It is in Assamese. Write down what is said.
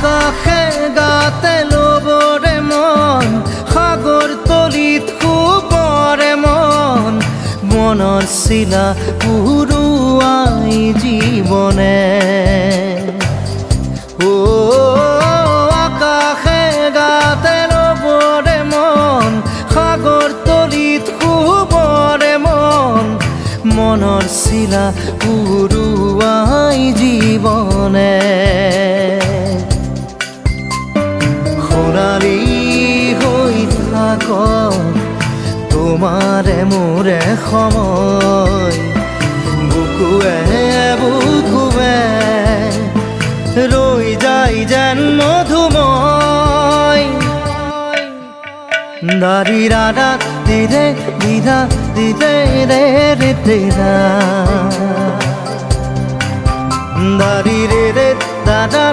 আকাশে গাতে ল'বৰে মন সাগৰ তলিত শুবৰে মন মনৰ চিলা উৰুৱাই জীৱনে আকাশে গাতে ল'বৰে মন সাগৰ তলিত শুবৰে মন মনৰ চিলা উৰুৱাই জীৱনে সোণালী হৈ থাকক তোমাৰে মোৰে সময় বুকুৱে বুকুৱে ৰৈ যায় যেন মধুময় দাৰি ৰাধা দিৰে দিধা দিৰে ৰে ৰে তেৰা দাৰি ৰে ৰে দাদা